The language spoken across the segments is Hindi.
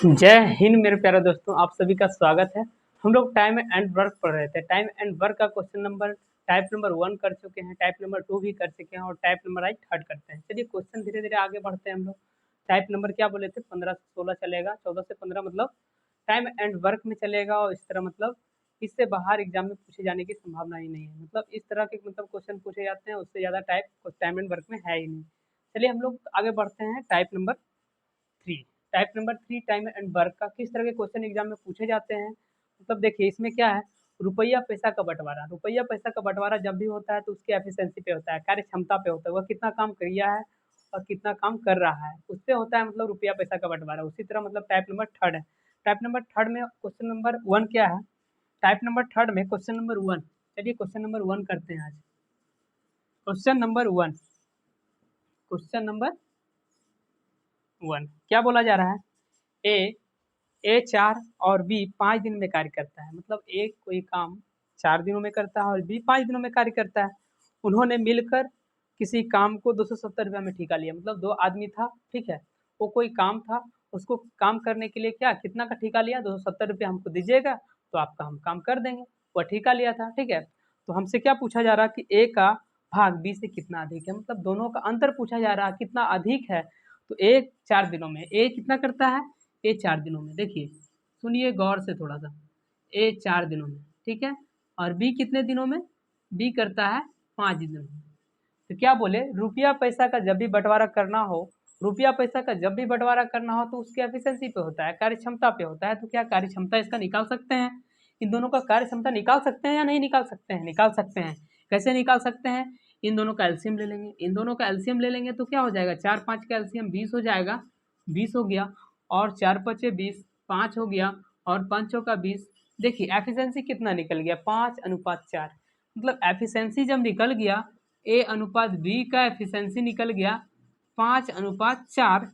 जय हिंद मेरे प्यारे दोस्तों, आप सभी का स्वागत है। हम लोग टाइम एंड वर्क पढ़ रहे थे। टाइम एंड वर्क का क्वेश्चन नंबर टाइप नंबर 1 कर चुके हैं, टाइप नंबर 2 भी कर चुके हैं और टाइप नंबर 8 थर्ड करते हैं। चलिए क्वेश्चन धीरे धीरे आगे बढ़ते हैं हम लोग। टाइप नंबर क्या बोले थे, 15 से 16 चलेगा, 14 से 15 मतलब टाइम एंड वर्क में चलेगा और इस तरह मतलब इससे बाहर एग्जाम में पूछे जाने की संभावना ही नहीं है। मतलब इस तरह के मतलब क्वेश्चन पूछे जाते हैं, उससे ज़्यादा टाइप टाइम एंड वर्क में है ही नहीं। चलिए हम लोग आगे बढ़ते हैं। Type number 3 time and work का किस तरह के क्वेश्चन एग्जाम में पूछे जाते हैं। मतलब देखिए इसमें क्या है, रुपया पैसा का बंटवारा। रुपया पैसा का बंटवारा जब भी होता है तो उसकी एफिशिएंसी पे होता है, कार्य क्षमता पे होता है, वह कितना काम किया है और कितना काम कर रहा है उस पे होता है मतलब रुपया पैसा का बंटवारा। उसी तरह मतलब टाइप नंबर थर्ड है। टाइप नंबर थर्ड में क्वेश्चन नंबर 1 क्या है, टाइप नंबर थर्ड में क्वेश्चन नंबर 1। चलिए क्वेश्चन नंबर 1 करते हैं आज। क्वेश्चन नंबर 1, क्वेश्चन नंबर 1 क्या बोला जा रहा है, ए 4 और बी 5 दिन में कार्य करता है। मतलब ए कोई काम 4 दिनों में करता है और बी 5 दिनों में कार्य करता है। उन्होंने मिलकर किसी काम को 270 रुपया में ठेका लिया। मतलब दो आदमी था, ठीक है, वो कोई काम था, उसको काम करने के लिए क्या कितना का ठेका लिया, 270 रुपया हमको दीजिएगा तो आपका हम काम कर देंगे। वह ठेका लिया था, ठीक है। तो हमसे क्या पूछा जा रहा है कि ए का भाग बी से कितना अधिक है। मतलब दोनों का अंतर पूछा जा रहा है कितना अधिक है। तो ए 4 दिनों में ए कितना करता है, ए 4 दिनों में, देखिए सुनिए गौर से थोड़ा सा, ए 4 दिनों में, ठीक है, और बी कितने दिनों में, बी करता है 5 दिनों में। तो क्या बोले, रुपया पैसा का जब भी बंटवारा करना हो, रुपया पैसा का जब भी बंटवारा करना हो तो उसकी एफिशिएंसी पे होता है, कार्य क्षमता पे होता है। तो क्या कार्य क्षमता इसका निकाल सकते हैं, इन दोनों का कार्य क्षमता निकाल सकते हैं या नहीं निकाल सकते हैं, निकाल सकते हैं। कैसे निकाल सकते हैं, इन दोनों का एलसीएम ले लेंगे। इन दोनों का एलसीएम ले लेंगे तो क्या हो जाएगा, 4 5 का एलसीएम 20 हो जाएगा, 20 हो गया, और 4 पचे 20, 5 हो गया, और 5 चौका 20। देखिए एफिशिएंसी कितना निकल गया, 5:4। मतलब एफिशिएंसी जब निकल गया, ए अनुपात बी का एफिशिएंसी निकल गया 5:4।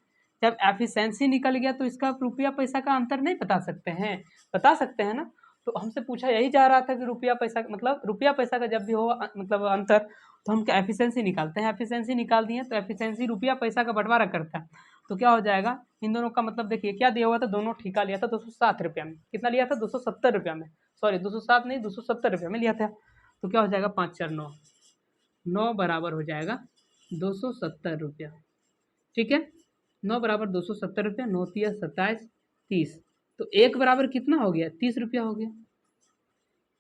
जब एफिशिएंसी निकल गया तो इसका रुपया पैसा का अंतर नहीं बता सकते हैं, बता सकते हैं ना। तो हमसे पूछा यही जा रहा था कि रुपया पैसा मतलब रुपया पैसा का जब भी हो मतलब अंतर, तो हम क्या एफिशिएंसी निकालते हैं। एफिशिएंसी निकाल दिए तो एफिशिएंसी रुपया पैसा का बंटवारा करता है। तो क्या हो जाएगा, इन दोनों का मतलब देखिए क्या दिया हुआ था, दोनों ठेका लिया था 260 रुपया में, कितना लिया था 270 रुपया में, सॉरी 207 नहीं 270 रुपया में लिया था। तो क्या हो जाएगा 5 4 9, 9 बराबर हो जाएगा 270 रुपया, ठीक है। 9 बराबर 270 रुपया, 9 तिया 27, 30। तो एक बराबर कितना हो गया, 30 रुपया हो गया,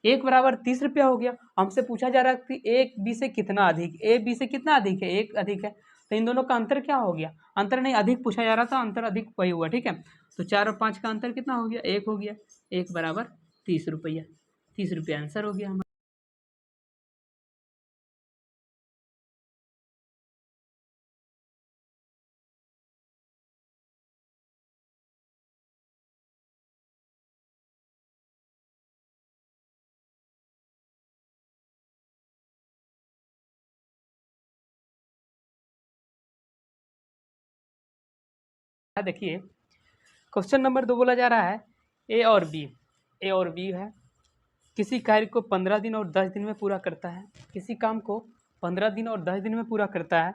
एक बराबर 30 रुपया हो गया। हमसे पूछा जा रहा है कि एक बी से कितना अधिक, ए बी से कितना अधिक है, एक अधिक है। तो इन दोनों का अंतर क्या हो गया, अंतर नहीं अधिक पूछा जा रहा था, अंतर अधिक वही हुआ, ठीक है। तो 4 और 5 का अंतर कितना हो गया, एक हो गया, एक बराबर 30 रुपया, 30 रुपया आंसर हो गया हमारा। देखिए क्वेश्चन नंबर 2 बोला जा रहा है, ए और बी, ए और बी है, किसी कार्य को 15 दिन और 10 दिन में पूरा करता है। किसी काम को 15 दिन और 10 दिन में पूरा करता है।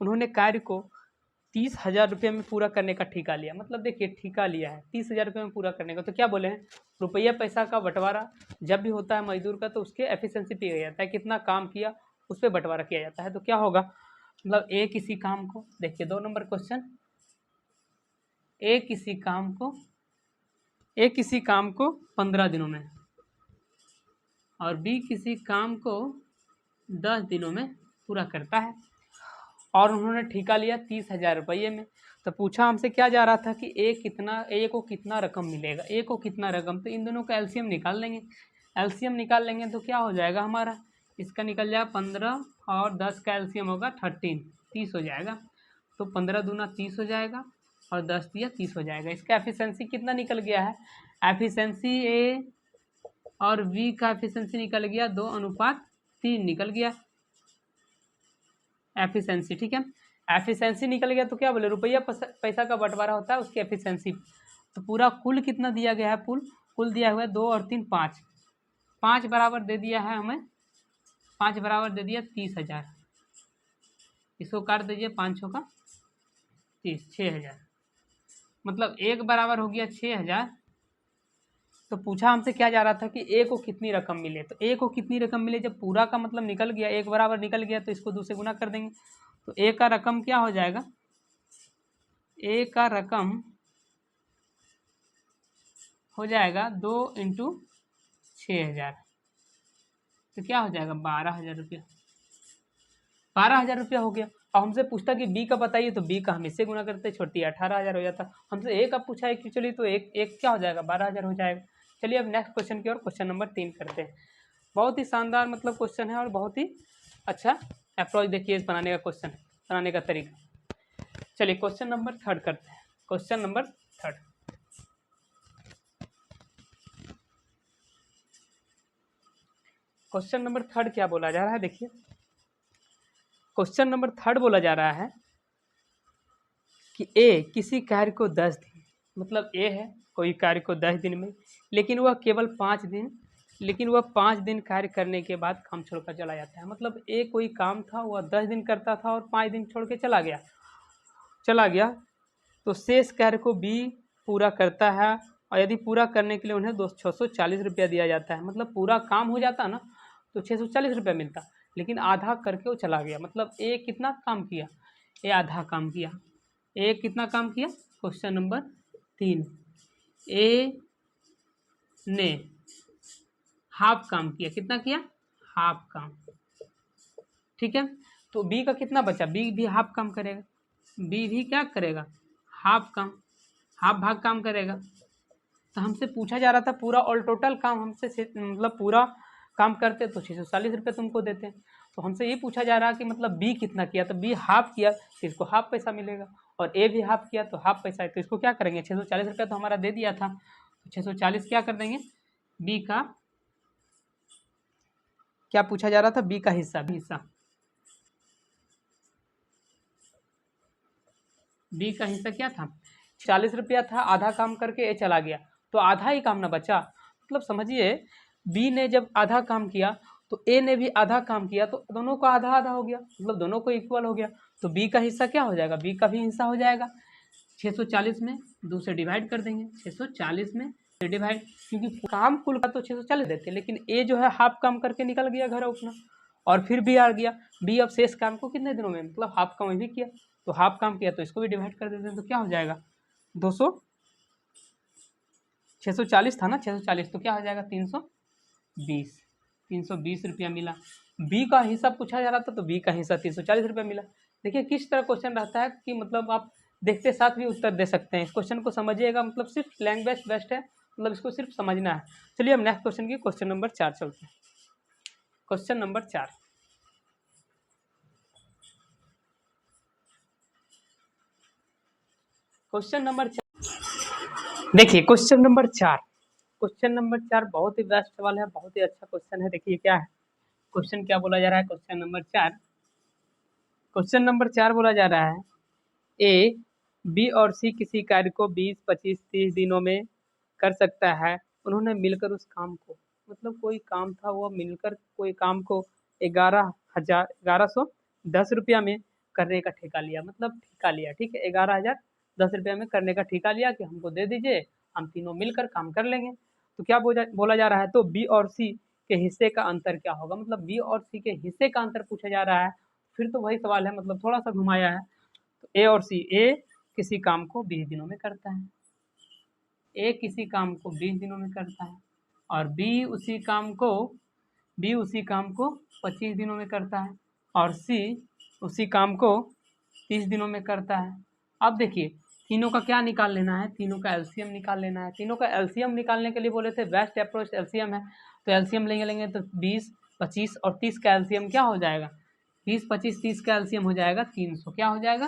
उन्होंने कार्य को 30,000 रुपये में पूरा करने का ठेका लिया। मतलब देखिए ठेका लिया है 30,000 रुपये में पूरा करने का। तो क्या बोले हैं, रुपया पैसा का बंटवारा जब भी होता है मजदूर का तो उसके एफिशिएंसी पे किया जाता है, कितना काम किया उस पर बंटवारा किया जाता है। तो क्या होगा, मतलब ए किसी काम को, देखिए 2 नंबर क्वेश्चन, ए किसी काम को, ए किसी काम को 15 दिनों में और बी किसी काम को 10 दिनों में पूरा करता है, और उन्होंने ठेका लिया 30,000 रुपये में। तो पूछा हमसे क्या जा रहा था कि ए कितना, ए को कितना रकम मिलेगा, ए को कितना रकम। तो इन दोनों का एलसीएम निकाल लेंगे, एलसीएम निकाल लेंगे तो क्या हो जाएगा हमारा, इसका निकल जाएगा 15 और 10 का एलसीएम होगा 13, 30 हो जाएगा। तो 15 दूना 30 हो जाएगा और 10 दिया 30 हो जाएगा। इसका एफिशिएंसी कितना निकल गया है, एफिशिएंसी ए और बी का एफिशिएंसी निकल गया 2:3 निकल गया एफिशिएंसी, ठीक है। एफिशिएंसी निकल गया तो क्या बोले, रुपया पैसा का बंटवारा होता है उसकी एफिशिएंसी। तो पूरा कुल कितना दिया गया है, कुल दिया हुआ है 2 और 3 5, 5 बराबर दे दिया है हमें, 5 बराबर दे दिया 30,000। इसको काट दीजिए, 5 का 30, 6,000। मतलब एक बराबर हो गया 6000। तो पूछा हमसे क्या जा रहा था कि ए को कितनी रकम मिले। तो ए को कितनी रकम मिले, जब पूरा का मतलब निकल गया, एक बराबर निकल गया, तो इसको 2 से गुना कर देंगे। तो ए का रकम क्या हो जाएगा, ए का रकम हो जाएगा 2 इंटू 6000। तो क्या हो जाएगा 12,000 रुपया। 12,000 रुपया हो गया। और हमसे पूछता कि बी का बताइए, तो बी का हम इससे गुना करते छोटी 18,000 हो जाता। हमसे ए का पूछा है कि चलिए, तो एक एक क्या हो जाएगा 12,000 हो जाएगा। चलिए अब नेक्स्ट क्वेश्चन की ओर, क्वेश्चन नंबर 3 करते हैं। बहुत ही शानदार मतलब क्वेश्चन है और बहुत ही अच्छा अप्रोच देखिए इस बनाने का, क्वेश्चन बनाने का तरीका। चलिए क्वेश्चन नंबर 3 करते हैं। क्वेश्चन नंबर 3, क्वेश्चन नंबर 3 क्या बोला जा रहा है, देखिए क्वेश्चन नंबर 3 बोला जा रहा है कि ए किसी कार्य को 10 दिन, मतलब ए है कोई कार्य को 10 दिन में, लेकिन वह केवल 5 दिन, लेकिन वह 5 दिन कार्य करने के बाद काम छोड़कर चला जाता है। मतलब ए कोई काम था, वह 10 दिन करता था और 5 दिन छोड़ के चला गया। तो शेष कार्य को बी पूरा करता है, और यदि पूरा करने के लिए उन्हें 640 रुपया दिया जाता है। मतलब पूरा काम हो जाता ना तो 640 रुपया मिलता, लेकिन आधा करके वो चला गया। मतलब ए कितना काम किया, ए आधा काम किया। ए कितना काम किया, क्वेश्चन नंबर 3, ए ने हाफ काम किया। कितना किया, हाफ काम, ठीक है। तो बी का कितना बचा, बी भी हाफ काम करेगा, बी भी क्या करेगा, हाफ काम, हाफ भाग काम करेगा। तो हमसे पूछा जा रहा था पूरा और टोटल काम हमसे मतलब पूरा काम करते तो 640 रुपये तुमको देते। तो हमसे ये पूछा जा रहा है कि मतलब बी कितना किया, तो बी हाफ किया तो इसको हाफ पैसा मिलेगा, और ए भी हाफ किया तो हाफ पैसा है। तो इसको क्या करेंगे, 640 रुपया तो हमारा दे दिया था, तो 640 क्या कर देंगे, बी का क्या पूछा जा रहा था, बी का हिस्सा, बी का हिस्सा क्या था, 40 रुपया था, आधा काम करके ए चला गया, तो आधा ही काम ना बचा। मतलब समझिए बी ने जब आधा काम किया तो ए ने भी आधा काम किया, तो दोनों का आधा आधा हो गया, मतलब दोनों को इक्वल हो गया। तो बी का हिस्सा क्या हो जाएगा, बी का भी हिस्सा हो जाएगा 640 में 2 से डिवाइड कर देंगे, 640 में से डिवाइड, क्योंकि काम कुल का तो 640 देते, लेकिन ए जो है हाफ काम करके निकल गया घर अपना, और फिर बी आ गया। बी अब शेष काम को कितने दिनों में, मतलब हाफ काम भी किया, तो हाफ काम किया तो इसको भी डिवाइड कर देते हैं। तो क्या हो जाएगा 200, 640 था ना, 640 तो क्या हो जाएगा 320, 320 रुपया मिला। बी का हिस्सा पूछा जा रहा था, तो बी का हिस्सा 340 रुपया मिला। देखिए किस तरह क्वेश्चन रहता है कि मतलब आप देखते साथ भी उत्तर दे सकते हैं। इस क्वेश्चन को समझिएगा, मतलब सिर्फ लैंग्वेज बेस्ट है, मतलब इसको सिर्फ समझना है। चलिए हम नेक्स्ट क्वेश्चन की क्वेश्चन नंबर 4 चलते हैं। क्वेश्चन नंबर 4, क्वेश्चन नंबर 4 देखिए, क्वेश्चन नंबर 4, क्वेश्चन नंबर 4 बहुत ही बेस्ट सवाल है, बहुत ही अच्छा क्वेश्चन है। देखिए क्या है क्वेश्चन, क्या बोला जा रहा है, क्वेश्चन नंबर 4, क्वेश्चन नंबर 4 बोला जा रहा है ए, बी और सी किसी कार्य को 20, 25, 30 दिनों में कर सकता है। उन्होंने मिलकर उस काम को, मतलब कोई काम था, वो मिलकर कोई काम को 11,110 रुपया में करने का ठेका लिया। मतलब ठेका लिया, ठीक है, 11,010 रुपया में करने का ठेका लिया कि हमको दे दीजिए, हम तीनों मिलकर काम कर लेंगे। तो क्या बोला जा रहा है, तो बी और सी के हिस्से का अंतर क्या होगा। मतलब बी और सी के हिस्से का अंतर पूछा जा रहा है। फिर तो वही सवाल है, मतलब थोड़ा सा घुमाया है। तो ए और सी, ए किसी काम को 20 दिनों में करता है, ए किसी काम को 20 दिनों में करता है, और बी उसी काम को 25 दिनों में करता है, और सी उसी काम को 30 दिनों में करता है। अब देखिए तीनों का क्या निकाल लेना है, तीनों का एलसीएम निकाल लेना है। तीनों का एलसीएम निकालने के लिए बोले थे बेस्ट अप्रोच एलसीएम है, तो एलसीएम लेंगे तो 20, 25 और 30 का एलसीएम क्या हो जाएगा, 20, 25, 30 का एलसीएम हो जाएगा 300। क्या हो जाएगा,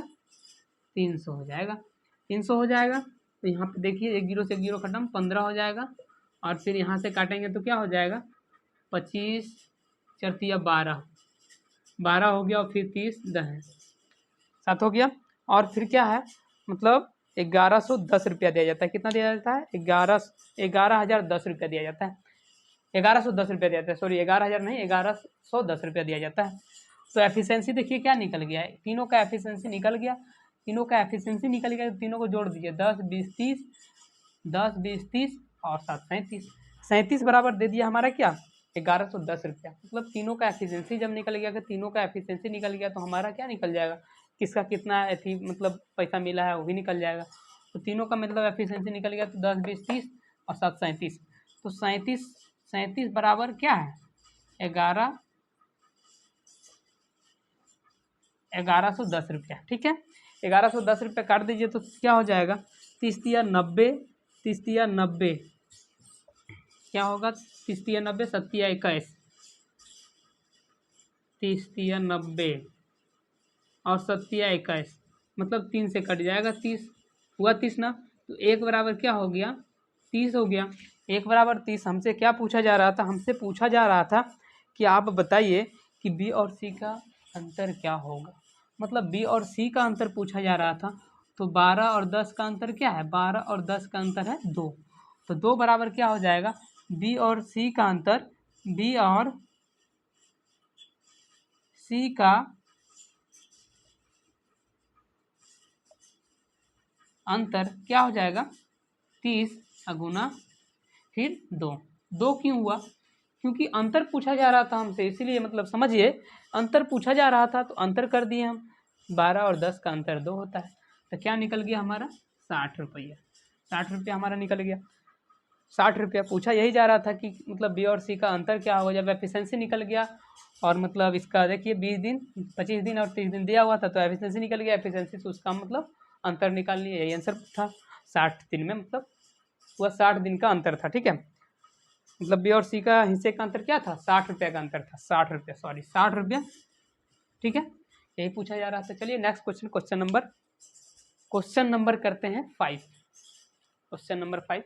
300 हो जाएगा, 300 हो जाएगा। तो यहाँ पे देखिए एक जीरो से एक जीरो खत्म, 15 हो जाएगा, और फिर यहाँ से काटेंगे तो क्या हो जाएगा, 25 चरतिया 12, 12 हो गया, और फिर 30 10 7 हो गया, और फिर क्या है, मतलब 1110 रुपया दिया जाता है। कितना दिया जाता है, 11,010 रुपया दिया जाता है, 1110 रुपया दिया जाता है, सॉरी 11,000 नहीं, 1110 रुपया दिया जाता है। तो एफिशिएंसी देखिए क्या निकल गया है, तीनों का एफिशिएंसी निकल गया तीनों का एफिशिएंसी निकल गया, तो तीनों को जोड़ दीजिए, 10 20 30, 10 20 30 और 7 37, 37 बराबर दे दिया हमारा क्या, 1110 रुपया। मतलब तीनों का एफिशिएंसी जब निकल गया, कि तीनों का एफिशिएंसी निकल गया, तो हमारा क्या निकल जाएगा, किसका कितना मतलब पैसा मिला है वो भी निकल जाएगा। तो तीनों का मतलब एफिशिएंसी निकल गया, तो 10 20 30 और 7 37, तो 37 बराबर क्या है, 1110 रुपया। ठीक है, 1110 रुपया काट दीजिए, तो क्या हो जाएगा, 30 तिया 90, 30 तिया 90, क्या होगा, 30 तिया 90, 7 तिया 21, 30 तिया 90 और 7 तिया 21, मतलब 3 से कट जाएगा 30, हुआ 30 ना, तो एक बराबर क्या हो गया, 30 हो गया। एक बराबर 30, हमसे क्या पूछा जा रहा था, हमसे पूछा जा रहा था कि आप बताइए कि बी और सी का अंतर क्या होगा, मतलब बी और सी का अंतर पूछा जा रहा था। तो 12 और 10 का अंतर क्या है, 12 और 10 का अंतर है 2, तो 2 बराबर क्या हो जाएगा, बी और सी का अंतर, बी और सी का अंतर क्या हो जाएगा, 30 गुना फिर 2, 2 क्यों हुआ, क्योंकि अंतर पूछा जा रहा था हमसे, इसीलिए मतलब समझिए, अंतर पूछा जा रहा था तो अंतर कर दिए हम, 12 और 10 का अंतर 2 होता है, तो क्या निकल गया हमारा, 60 रुपया, 60 रुपया हमारा निकल गया। 60 रुपया पूछा यही जा रहा था कि मतलब बी और सी का अंतर क्या होगा, जब एफिशिएंसी निकल गया, और मतलब इसका देखिए 20 दिन 25 दिन और 30 दिन दिया हुआ था, तो एफिशिएंसी निकल गया, एफिशिएंसी से उसका मतलब अंतर निकाल लिया, यही आंसर था, 60 दिन में, मतलब वह 60 दिन का अंतर था। ठीक है, मतलब बी और सी का हिस्से का अंतर क्या था, 60 रुपया का अंतर था, 60 रुपया, सॉरी 60 रुपया। ठीक है, यही पूछा जा रहा था। चलिए नेक्स्ट क्वेश्चन, क्वेश्चन नंबर करते हैं 5, क्वेश्चन नंबर 5,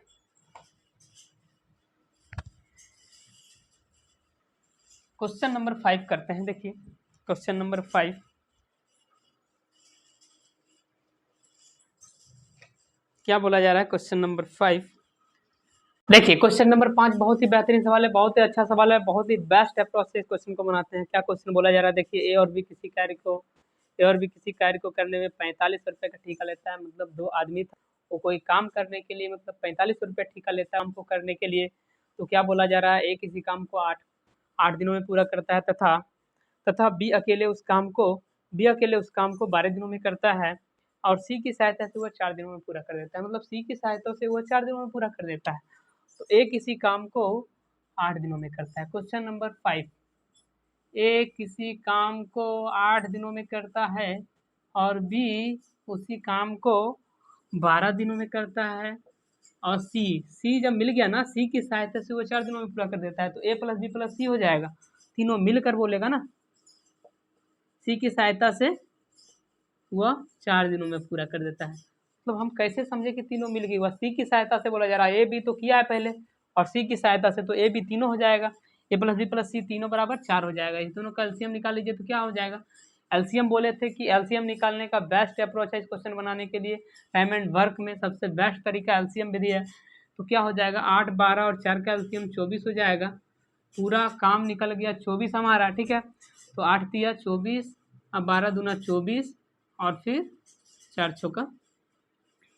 क्वेश्चन नंबर 5 करते हैं। देखिए क्वेश्चन नंबर 5, क्या बोला जा रहा है, क्वेश्चन नंबर 5, देखिए क्वेश्चन नंबर 5 बहुत ही बेहतरीन सवाल है, बहुत ही अच्छा सवाल है, बहुत ही बेस्ट अप्रोच से इस क्वेश्चन को बनाते हैं। क्या क्वेश्चन बोला जा रहा है, देखिए ए और बी किसी कार्य को करने में 45 रुपये का ठेका लेता है, मतलब 2 आदमी था, वो कोई काम करने के लिए मतलब 45 रुपये ठेका लेता है हमको करने के लिए। तो क्या बोला जा रहा है, ए किसी काम को 8 दिनों में पूरा करता है, तथा तथा बी अकेले उस काम को 12 दिनों में करता है, और सी की सहायता से वह 4 दिनों में पूरा कर देता है, मतलब सी की सहायता से वह 4 दिनों में पूरा कर देता है। तो ए किसी काम को 8 दिनों में करता है। क्वेश्चन नंबर 5, ए किसी काम को 8 दिनों में करता है और बी उसी काम को 12 दिनों में करता है, और सी जब मिल गया ना, सी की सहायता से वो 4 दिनों में पूरा कर देता है, तो ए प्लस बी प्लस सी हो जाएगा, तीनों मिलकर बोलेगा ना, सी की सहायता से वह 4 दिनों में पूरा कर देता है। मतलब हम कैसे समझे कि तीनों मिल गई, वह सी की सहायता से बोला जा रहा है, ए बी तो किया है पहले, और सी की सहायता से तो ए बी तीनों हो जाएगा, ए प्लस बी प्लस सी तीनों बराबर 4 हो जाएगा। इस दोनों का एलसीएम निकाल लीजिए, तो क्या हो जाएगा, एलसीएम बोले थे कि एलसीएम निकालने का बेस्ट अप्रोच है इस क्वेश्चन बनाने के लिए, टाइम एंड वर्क में सबसे बेस्ट तरीका एलसीएम विधि है। तो क्या हो जाएगा, 8 12 और 4 का एलसीएम 24 हो जाएगा, पूरा काम निकल गया 24 हमारा। ठीक है, तो 8 तिया 24, अब 12 दूना 24, और फिर 4 चौका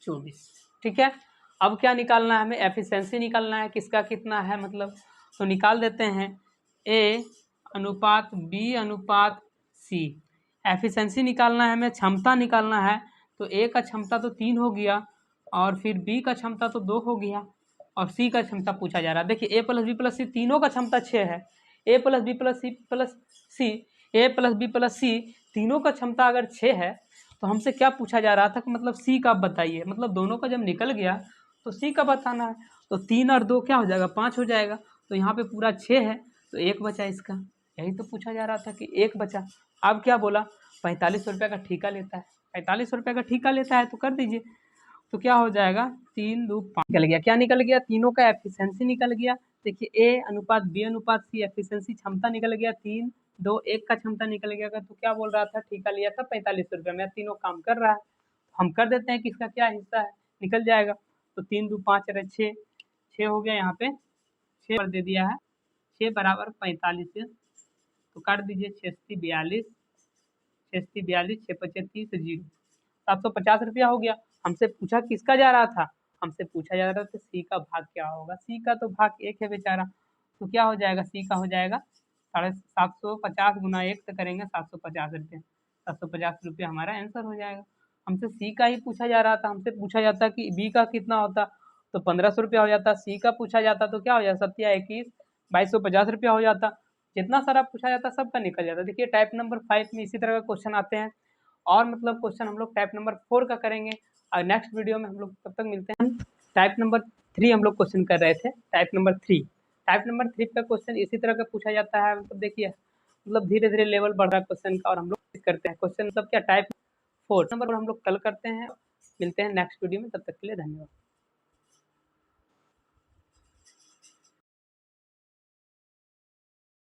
24। ठीक है, अब क्या निकालना है हमें, एफिशिएंसी निकालना है, किसका कितना है मतलब, तो निकाल देते हैं, ए अनुपात बी अनुपात सी, एफिशिएंसी निकालना है हमें, क्षमता निकालना है, तो ए का क्षमता तो 3 हो गया, और फिर बी का क्षमता तो 2 हो गया, और सी का क्षमता पूछा जा रहा है। देखिए A plus B plus C तीनों का क्षमता 6 है, A plus B plus C plus C, A plus B plus C तीनों का क्षमता अगर 6 है, तो हमसे क्या पूछा जा रहा था कि मतलब सी का बताइए, मतलब दोनों का जब निकल गया तो सी का बताना है, तो 3 और 2 क्या हो जाएगा, 5 हो जाएगा, तो यहाँ पे पूरा 6 है, तो 1 बचा इसका, यही तो पूछा जा रहा था कि 1 बचा। अब क्या बोला, 45 रुपये का ठेका लेता है, 45 रुपये का ठेका लेता है, तो कर दीजिए, तो क्या हो जाएगा, 3 2 5 निकल गया, क्या निकल गया, तीनों का एफिशिएंसी निकल गया। देखिए ए अनुपात बी अनुपात सी, एफिशिएंसी क्षमता निकल गया 3 2 1 का क्षमता निकल गया, तो क्या बोल रहा था, ठेका लिया था 45 रुपये में, तीनों काम कर रहा है, हम कर देते हैं किसका क्या हिस्सा है, निकल जाएगा, तो 3 2 5 अरे 6 6 हो गया, यहाँ पे 6 दे दिया है, 6 बराबर 45, तो काट दीजिए, 6 42 6 42 6 25 30 जीरो, ₹750 हो गया। हमसे पूछा किसका जा रहा था? हमसे पूछा जा रहा था सी का भाग क्या होगा? सी का तो भाग 1 है बेचारा, तो क्या हो जाएगा? सी का हो जाएगा 750 गुना 1 से करेंगे ₹750। ₹750 हमारा आंसर हो जाएगा। हमसे सी का ही पूछा जा रहा था, हमसे पूछा जाता कि बी का कितना होता तो ₹1500 हो जाता। सी का पूछा जाता तो क्या हो जाता? 7 या 21 ₹2250 हो जाता। जितना सारा पूछा जाता सबका निकल जाता। देखिए टाइप नंबर 5 में इसी तरह का क्वेश्चन आते हैं और मतलब क्वेश्चन हम लोग टाइप नंबर 4 का करेंगे और नेक्स्ट वीडियो में हम लोग तब तक मिलते हैं। टाइप नंबर 3 हम लोग क्वेश्चन कर रहे थे, टाइप नंबर 3। टाइप नंबर 3 का क्वेश्चन इसी तरह का पूछा जाता है, मतलब देखिए मतलब धीरे-धीरे लेवल बढ़ रहा है क्वेश्चन का और हम लोग करते हैं क्वेश्चन मतलब क्या टाइप 4 नंबर हम लोग कल करते हैं। मिलते हैं नेक्स्ट वीडियो में, तब तक के लिए धन्यवाद।